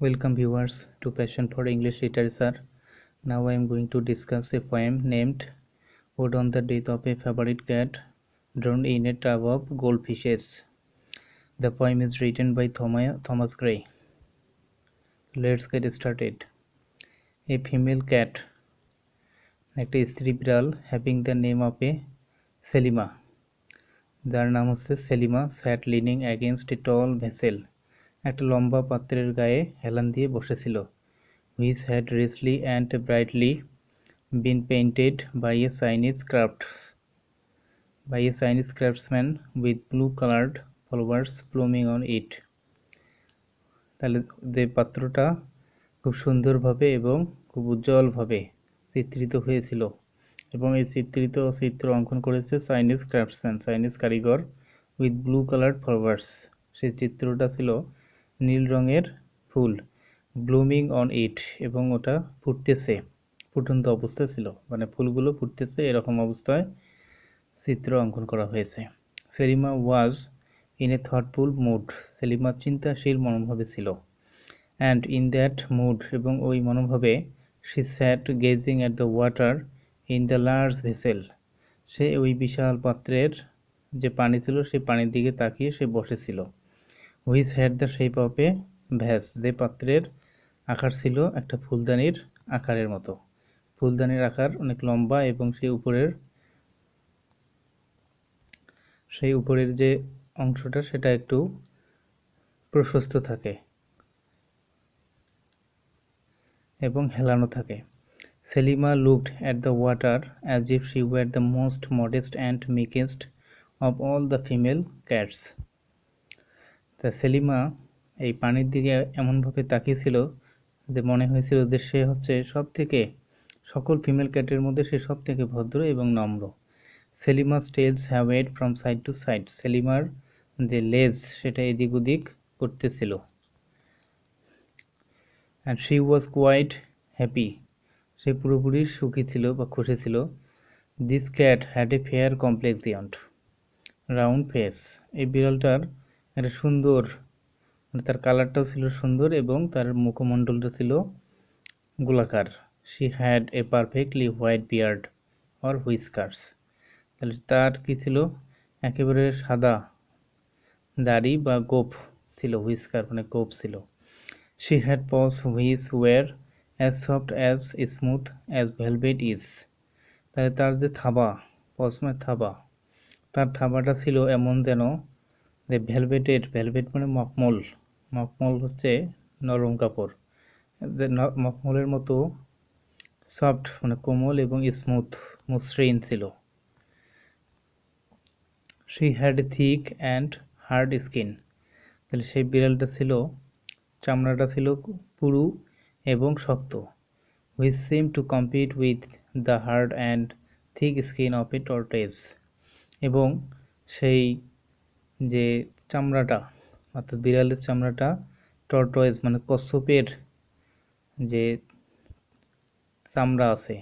Welcome viewers to Passion for English Literature. Now I am going to discuss a poem named Ode on the Death of a Favorite Cat Drowned in a Tub of Goldfishes. The poem is written by Thomas Gray. Let's get started. A female cat, একটা স্ত্রী বিড়াল having the name of a Selima, যার নাম হচ্ছে Selima, sat leaning against a tall vessel, একটা লম্বা পাত্রের গায়ে হেলান দিয়ে বসেছিল, which had richly and brightly been painted by a Chinese craftsman with blue-colored flowers blooming on it. তাহলে যে পাত্রটা খুব সুন্দরভাবে এবং খুব উজ্জ্বলভাবে চিত্রিত হয়েছিল এবং এই চিত্র অঙ্কন করেছে চাইনিজ কারিগর উইথ ব্লু কালার্ড ফ্লাওয়ার্স। সেই চিত্রটা ছিল নীল রঙের ফুল, ব্লুমিং অন ইট, এবং ওটা ফুটন্ত অবস্থায় ছিল, মানে ফুলগুলো ফুটতেছে এরকম অবস্থায় চিত্র অঙ্কন করা হয়েছে। Selima was in a thoughtful mood, Selima চিন্তাশীল মনোভাবে ছিল। অ্যান্ড ইন দ্যাট মুড, এবং ওই মনোভাবে, she sat gazing at the water in the large vessel, সে ওই বিশাল পাত্রের যে পানি ছিল সেই পানির দিকে তাকিয়ে সে বসেছিল। Which had the shape of a vase, যে পাত্রের আকার ছিল একটা ফুলদানির আকারের মতো। ফুলদানির আকার অনেক লম্বা এবং সেই উপরের যে অংশটা সেটা একটু প্রশস্ত থাকে এবং হেলানো থাকে। Selima looked at the water as if she were the most modest and meekest of all the female cats. তা সেলিমা এই পানির দিকে এমনভাবে তাকিয়েছিল যে মনে হয়েছিল যে সে হচ্ছে সকল ফিমেল ক্যাটের মধ্যে সে সব থেকে ভদ্র এবং নম্র। সেলিমা's tails swayed from side to side, সেলিমার যে লেজ সেটা এদিক ওদিক করতেছিল। and she was quite happy, সে পুরোপুরি সুখী ছিল বা খুশি ছিল। this cat had a fair complexion, round face, এই বিড়ালটার একটা সুন্দর, মানে তার কালারটাও ছিল সুন্দর এবং তার মুখমণ্ডলটা ছিল গোলাকার। she had a perfectly white beard or whiskers, তাহলে তার কি ছিল, একেবারে সাদা দাড়ি বা গোঁফ ছিল, হুইস্কার মানে গোঁফ ছিল। she had paws which were as soft as smooth as velvet is, তাহলে তার যে থাবা, পজ মানে থাবা, তার থাবাটা ছিল এমন যেন যে ভেলভেট মানে মখমল হচ্ছে নরম কাপড়, যে মখমলের মতো সফট মানে কোমল এবং স্মুথ মসৃণ ছিল। she had a thick and hard skin, তাহলে সেই বিড়ালটা ছিল, চামড়াটা ছিল পুরু এবং শক্ত। which seemed to compete with the hard and thick skin of a tortoise, এবং সেই যে চামড়াটা, অর্থাৎ বিড়ালের চামড়াটা টর্টয়েজ মানে কচ্ছপের যে চামড়া আছে,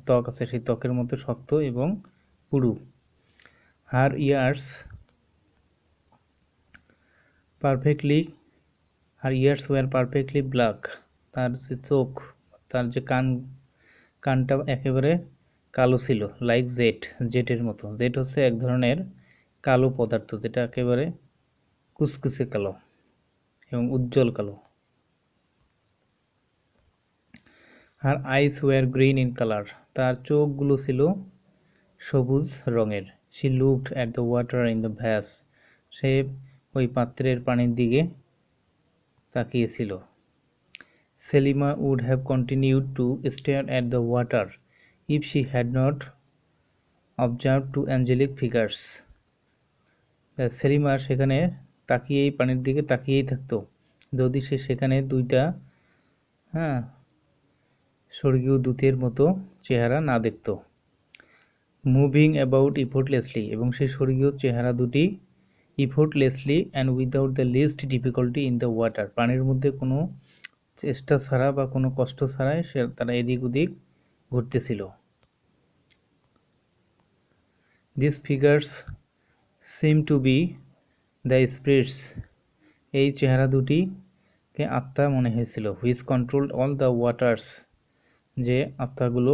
ত্বক আছে, সেই ত্বকের মতো শক্ত এবং পুরু। her ears were perfectly black, তার যে চোখ, তার যে কানটা একেবারে কালো ছিল। লাইক জেটের মতো, জেট হচ্ছে এক ধরনের কালো পদার্থ যেটা একেবারে কুচকুচে কালো এবং উজ্জ্বল কালো। her eyes were green in color, তার চোখগুলো ছিল সবুজ রঙের। she looked at the water in the vase, সে ওই পাত্রের পানির দিকে তাকিয়েছিল। Selima would have continued to stare at the water if she had not observed two angelic figures, Selima সেখানে পানির দিকে তাকিয়েই থাকতো যদি সে সেখানে দুইটা স্বর্গীয় দূতের মতো চেহারা না দেখত। মুভিং অ্যাবাউট ইফোর্টলেসলি, এবং সেই স্বর্গীয় চেহারা দুটি effortlessly and without the least difficulty in the water, পানির মধ্যে কোনো চেষ্টা ছাড়া বা কোনো কষ্ট ছাড়াই তারা এদিক ওদিক ঘুরতেছিল। This figures seem to be the spirits, এই চেহারা দুটি কে আত্মা মনে হয়েছিল, which controlled all the waters, যে আত্মাগুলো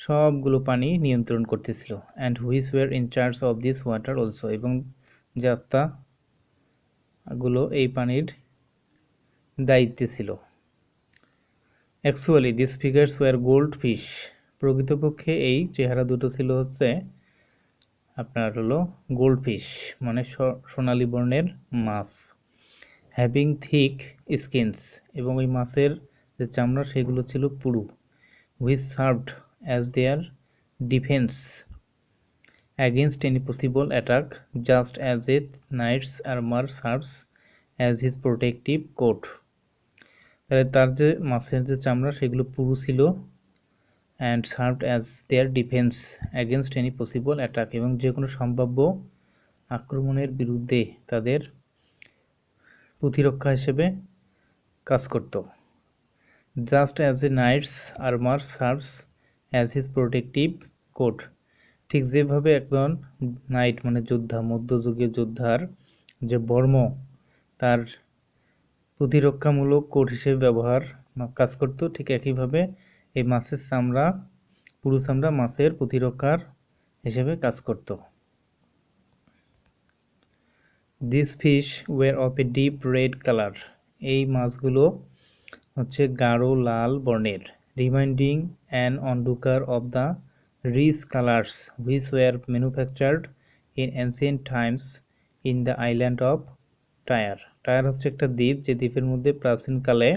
সবগুলো পানি নিয়ন্ত্রণ করতেছিল, and which were in charge of this water also, এবং যে আত্মাগুলো এই পানির দায়িত্বে ছিল। Actually this figures were gold fish, প্রকৃতপক্ষে এই চেহারা দুটো ছিল হচ্ছে আপনার হলো গোল্ড ফিশ, মানে সোনালী বর্ণের মাছ। হ্যাভিং থিক স্কিনস, এবং ওই মাছের যে চামড়া সেগুলো ছিল পুরু। Which served as their defence against any possible attack, just as a knight's armor serves as his protective coat. তাহলে তার যে মাছের যে চামড়া সেগুলো পুরু ছিল, and served as their defense against any possible attack, এবং যে কোনো সম্ভাব্য আক্রমণের বিরুদ্ধে তাদের প্রতিরক্ষা হিসেবে কাজ করত। Just as a knight's armor serves as his protective coat, ঠিক যেভাবে একজন নাইট মানে যোদ্ধা, মধ্যযুগীয় যোদ্ধার যে বর্ম তার প্রতিরক্ষামূলক কোট হিসেবে কাজ করত, ঠিক একইভাবে এই মাছের চামড়া, পুরু চামড়া মাছের প্রতিরক্ষার হিসেবে কাজ করত। This fish were of a deep red colour, এই মাছগুলো হচ্ছে গাঢ় লাল বর্ণের। Reminding an onlooker of the rich colours which were manufactured in ancient times in the island of Tyre. Tyre হচ্ছে একটা দ্বীপ, যে দ্বীপের মধ্যে প্রাচীনকালে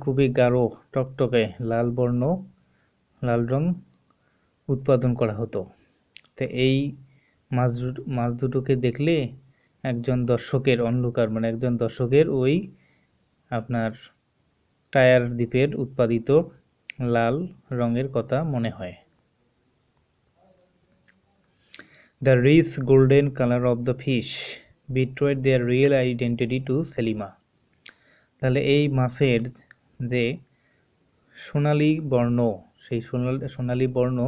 খুবই গাঢ় টকটকে লাল রং উৎপাদন করা হতো। তো এই মাছ দুটোকে দেখলে একজন দর্শকের অনলুকার মানে একজন দর্শকের ওই আপনার টায়ার দ্বীপের উৎপাদিত লাল রঙের কথা মনে হয়। The rich golden color of the fish betrayed their real identity to Selima. তাহলে এই মাছের যে সোনালী বর্ণ, সেই সোনালী বর্ণ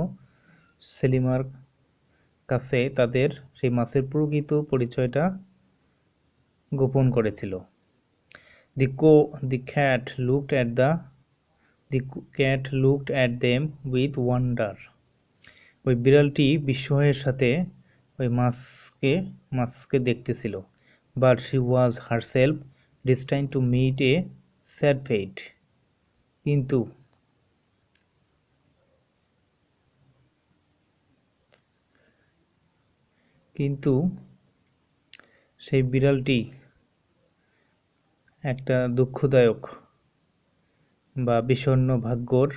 সেলিমার কাছে তাদের সেই মাছের প্রকৃত পরিচয়টা গোপন করেছিল। The cat looked at them with wonder, ওই বিড়ালটি বিস্ময়ের সাথে ওই মাছকে দেখতেছিল। But she was herself destined to meet a sad fate, কিন্তু সেই বিড়ালটি একটা দুঃখদায়ক বা বিষণ্ণ ভাগ্যর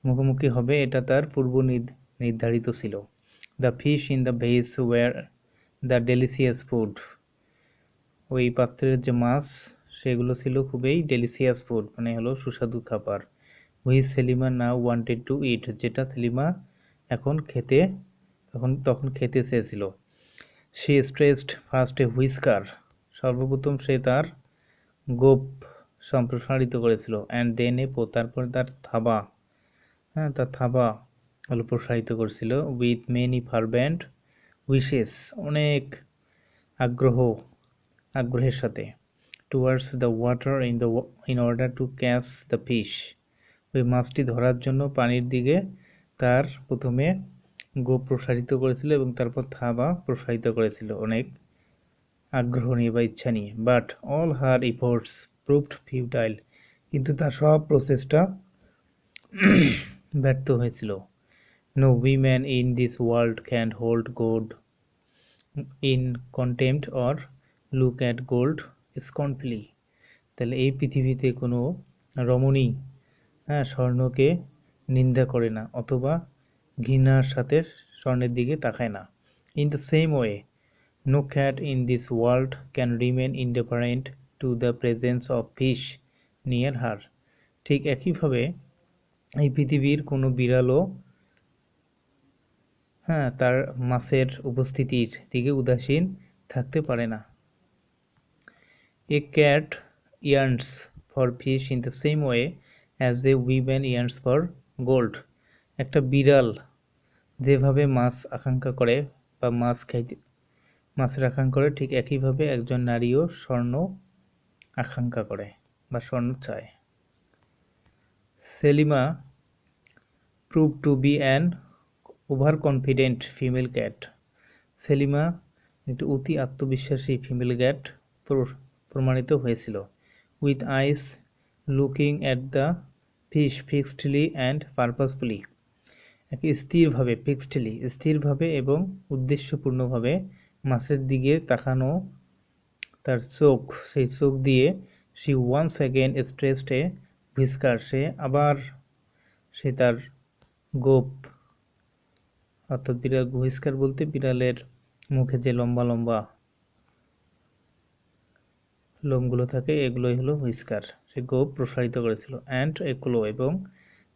মুখোমুখি হবে, এটা তার পূর্ব নির্ধারিত ছিল। The fish in the vase were the delicious food, ওই পাত্রের যে মাছ সেগুলো ছিল খুবই ডেলিসিয়াস ফুড, মানে হলো সুস্বাদু খাবার। Which Selima now wanted to eat, যেটা সেলিমা তখন খেতে চেয়েছিল। She stretched first a whisker, সর্বপ্রথম সে তার গোঁফ সম্প্রসারিত করেছিল। অ্যান্ড দেন এ পো, তারপর তার থাবা হলো প্রসারিত করেছিল। উইথ মেনি ফারভেন্ট উইশেস, অনেক আগ্রহের সাথে। Towards the water in order to catch the fish, ওই মাছটি ধরার জন্য পানির দিকে তার প্রথমে গোঁফ প্রসারিত করেছিল এবং তারপর থাবা প্রসারিত করেছিল অনেক আগ্রহ নিয়ে বা ইচ্ছা নিয়ে। But all her efforts proved futile, কিন্তু তার সব প্রচেষ্টা ব্যর্থ হয়েছিল। No woman in this world can hold gold in contempt or look at gold scornfully, তাহলে এই পৃথিবীতে কোনো রমণী স্বর্ণকে নিন্দা করে না অথবা ঘৃণার সাথে স্বর্ণের দিকে তাকায় না। In the same way no cat in this world can remain indifferent to the presence of fish near her, ঠিক একইভাবে এই পৃথিবীর কোনো বিড়ালও তার মাছের উপস্থিতির দিকে উদাসীন থাকতে পারে না। A cat yearns for fish in the same way as a woman yearns for gold, একটা বিড়াল যেভাবে মাছ আকাঙ্ক্ষা করে বা মাছের আকাঙ্ক্ষা করে, ঠিক একইভাবে একজন নারীও স্বর্ণ আকাঙ্ক্ষা করে বা স্বর্ণ চায়। Selima proved to be an overconfident female cat. Selima একটি অতি আত্মবিশ্বাসী ফিমেল ক্যাট প্রমাণিত হয়েছিল। With eyes looking at the fish fixedly and purposefully, স্থিরভাবে এবং উদ্দেশ্যপূর্ণভাবে মাছের দিকে তাকানো তার চোখ, সেই চোখ দিয়ে she once again stretched a whisker, সে তার গোঁফ, অর্থাৎ বিড়াল, হুইস্কার বলতে বিড়ালের মুখে যে লম্বা লম্বা লোমগুলো থাকে এগুলোই হলো হুইস্কার। সে গোঁফ প্রসারিত করেছিল, অ্যান্ড এ ক্লো, এবং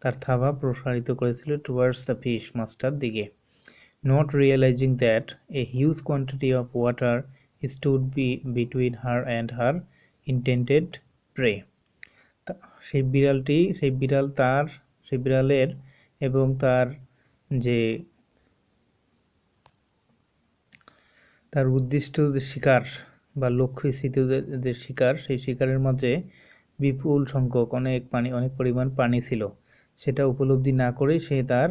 তার থাবা প্রসারিত করেছিল টুয়ার্ডস দ্য ফিশ, মাছটার দিকে। Not realising that a huge quantity of water stood between her and her intended prey. সেই বিড়ালের এবং তার উদ্দিষ্ট যে শিকার বা লক্ষ্যস্থিত যে শিকার, সেই শিকারের মাঝে বিপুল সংখ্যক অনেক পরিমাণ পানি ছিল। সেটা উপলব্ধি না করেই সে তার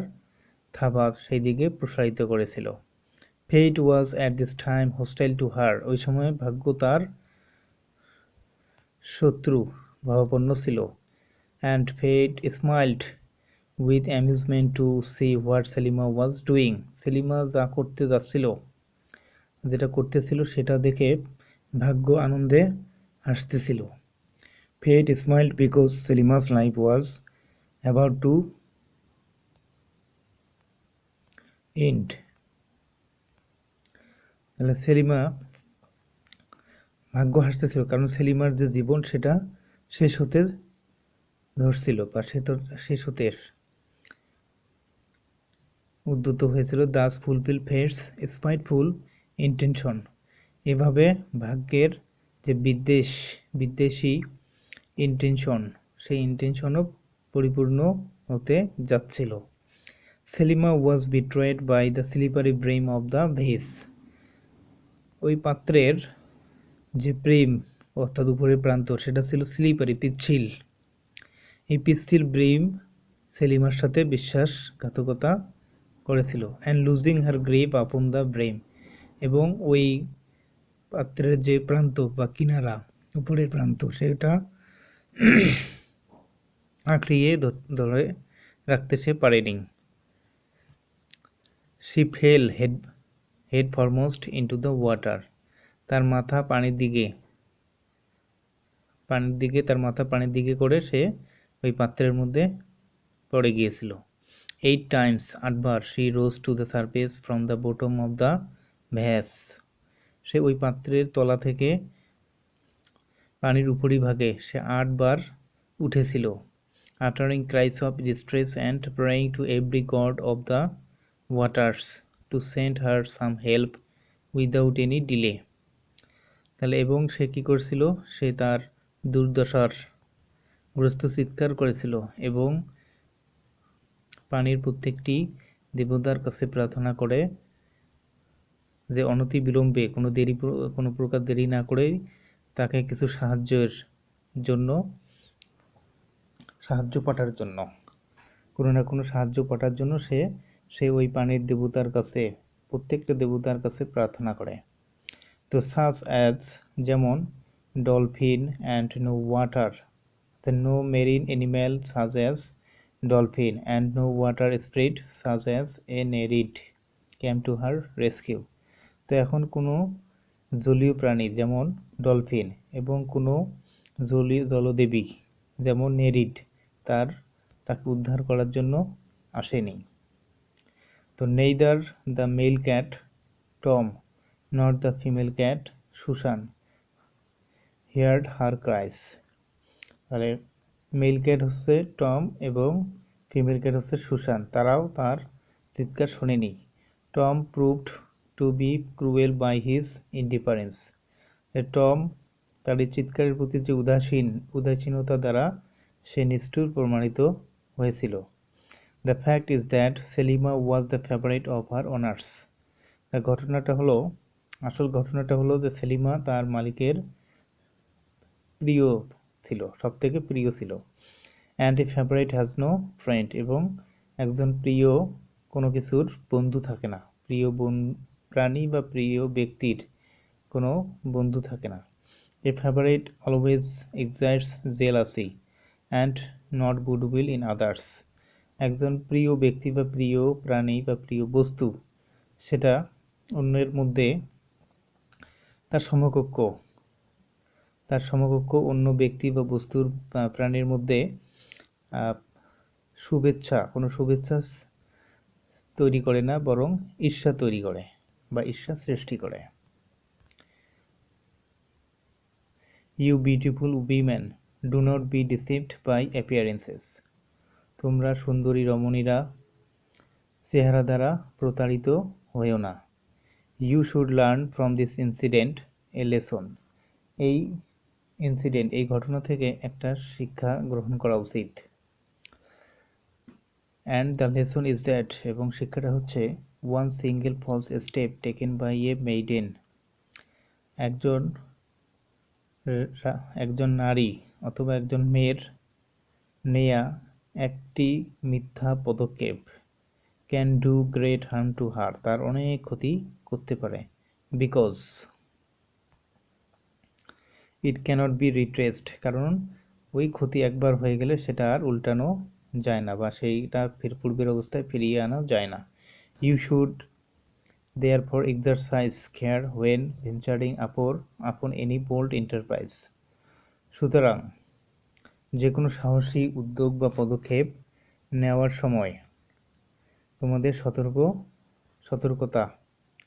থাবা সেই দিকে প্রসারিত করেছিল। Fate was at this time hostile to her. ওই সময় ভাগ্য তার শত্রু ভাবাপন্ন ছিল। And fate smiled with amusement to see what Selima was doing. Selima যেটা করতেছিল সেটা দেখে ভাগ্য আনন্দে হাসতেছিল। Fate smiled because Selima's life was about to end. তাহলে ভাগ্য হাসতেছিল কারণ সেলিমার যে জীবন সেটা শেষ হতে ধরছিল বা শেষ হতে উদ্যত হয়েছিল। Thus fulfil fate's spiteful intention. এভাবে ভাগ্যের যে বিদ্বেষী ইন্টেনশন, সেই ইন্টেনশনও পরিপূর্ণ হতে যাচ্ছিল। Selima was betrayed by the slippery brim of the vase. ওই পাত্রের যে প্রেম অর্থাৎ উপরের প্রান্ত সেটা ছিল স্লিপারি, পিচ্ছিল। এই পিচ্ছিল ব্রেম সেলিমার সাথে বিশ্বাসঘাতকতা করেছিল। And losing her grip upon the bream, এবং ওই পাত্রের যে প্রান্ত বা কিনারা, উপরের প্রান্ত, সেটা আঁকড়িয়ে ধরে রাখতে সে পারেনি। She fell head foremost into the water. তার মাথা পানির দিকে করে সে ওই পাত্রের মধ্যে পড়ে গিয়েছিল। 8 times, 8 bar, she rose to the surface from the bottom of the vase. সে ওই পাত্রের তলা থেকে পানির উপরিভাগে সে 8 বার উঠেছিল। uttering cries of distress and praying to every god of the waters to send her some help without any delay. তাহলে এবং সে কি করছিল, সে তার দুর্দশার গ্রস্ত চিৎকার করেছিল এবং পানির প্রত্যেকটি দেবতার কাছে প্রার্থনা করে যে অনতি বিলম্বে কোনো প্রকার দেরি না করে তাকে কিছু সাহায্য পাঠার জন্য কোনো না কোনো সাহায্য পাঠার জন্য সে ওই পানির দেবতার কাছে, প্রত্যেকটা দেবতার কাছে প্রার্থনা করে। তো সাচ অ্যাজ, যেমন dolphin and no water, no marine animal such as dolphin and no water spirit such as a nereid came to her rescue. তো এখন কোনো জলীয় প্রাণী যেমন ডলফিন এবং কোনো জলদেবী যেমন নেরিড তাকে উদ্ধার করার জন্য আসেনি। তো neither the male cat Tom nor the female cat Susan heard her cries. তাহলে মেল ক্যাট হচ্ছে টম এবং ফিমেল ক্যাট হচ্ছে সুসান, তারাও তার চিৎকার শোনেনি। Tom proved to be cruel by his indifference. Tom তার এই চিৎকারের প্রতি যে উদাসীনতা দ্বারা সে নিষ্ঠুর প্রমাণিত হয়েছিল। The fact is that Selima was the favourite of her honours. ঘটনাটা হলো আসল ঘটনাটা হলো যে সেলিমা তার মালিকের প্রিয় ছিল, সব থেকে প্রিয় ছিল। And a favourite has no friend, এবং একজন প্রিয় কোনো কিছুর বন্ধু থাকে না। প্রিয় প্রাণী বা প্রিয় ব্যক্তির কোনো বন্ধু থাকে না। A favourite always excites jealousy and not goodwill in others. একজন প্রিয় ব্যক্তি বা প্রিয় প্রাণী বা প্রিয় বস্তু, সেটা অন্যের মধ্যে তার সমকক্ষ অন্য ব্যক্তি বা বস্তুর বা প্রাণীর মধ্যে কোনো শুভেচ্ছা তৈরি করে না, বরং ঈর্ষা তৈরি করে বা ঈর্ষা সৃষ্টি করে। You beautiful women, do not be deceived by appearances. তোমরা সুন্দরী রমণীরা, চেহারা দ্বারা প্রতারিত হয়েও না। You should learn from this incident a lesson. এই ঘটনা থেকে একটা শিক্ষা গ্রহণ করা উচিত। And the lesson is that, এবং শিক্ষাটা হচ্ছে, one single false step taken by a maiden. একজন নারী অথবা একজন মেয়ের নেয়া একটি মিথ্যা পদক্ষেপ can do great harm to her, তার অনেক ক্ষতি করতে পারে। বিকজ ইট ক্যানট বি রিট্রেসড, কারণ ওই ক্ষতি একবার হয়ে গেলে সেটা আর উল্টানো যায় না, বা সেইটা পূর্বের অবস্থায় ফিরিয়ে আনা যায় না। You should therefore exercise care when venturing upon any bold enterprise. সুতরাং যে কোনো সাহসী উদ্যোগ বা পদক্ষেপ নেওয়ার সময় তোমাদের সতর্কতা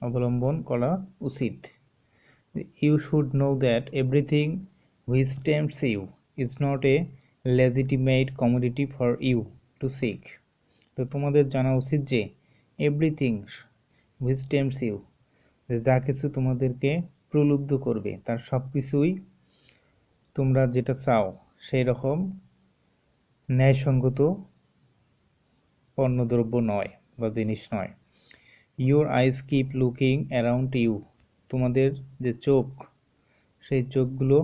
অবলম্বন করা উচিত। You should know that everything which tempts you is not a legitimate commodity for you to seek. তো তোমাদের জানা উচিত যে এভরিথিং which tempts you, যা কিছু তোমাদেরকে প্রলুব্ধ করবে, তার সব কিছুই তোমরা যেটা চাও সেই রকম ন্যায়সঙ্গত পণ্যদ্রব্য নয় বা জিনিস নয়। Your eyes keep looking around you, তোমাদের যে চোখ, সেই চোখগুলো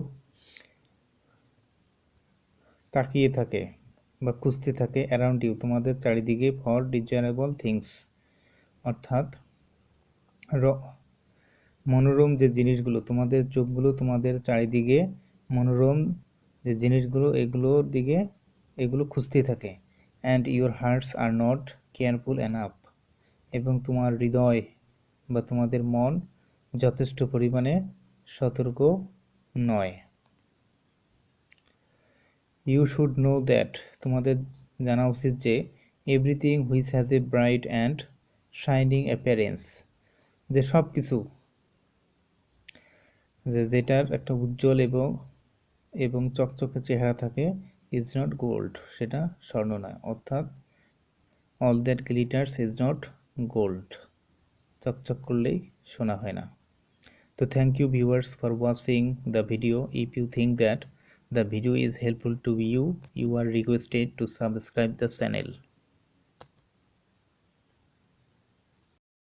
তাকিয়ে থাকে বা খুঁজতে থাকে অ্যারাউন্ড ইউ, তোমাদের চারিদিকে, ফর ডিজায়ারেবল থিংস, অর্থাৎ মনোরম যে জিনিসগুলো, তোমাদের চোখগুলো তোমাদের চারিদিকে মনোরম যে জিনিসগুলো এগুলো খুঁজতেই থাকে। And your hearts are not careful enough, এবং তোমার হৃদয় বা তোমাদের মন যথেষ্ট পরিমাণে সতর্ক নয়। ইউ শুড নো দ্যাট, তোমাদের জানা উচিত যে everything which has a bright and shining appearance, যে সব কিছু যেটার একটা উজ্জ্বল এবং চকচকে চেহারা থাকে, ইজ নট গোল্ড, সেটা স্বর্ণ নয়। অর্থাৎ all that glitters is not gold, চকচক করলেই সোনা হয় না। তো thank you viewers for watching the video. If you think that the video is helpful to you, you are requested to subscribe the channel.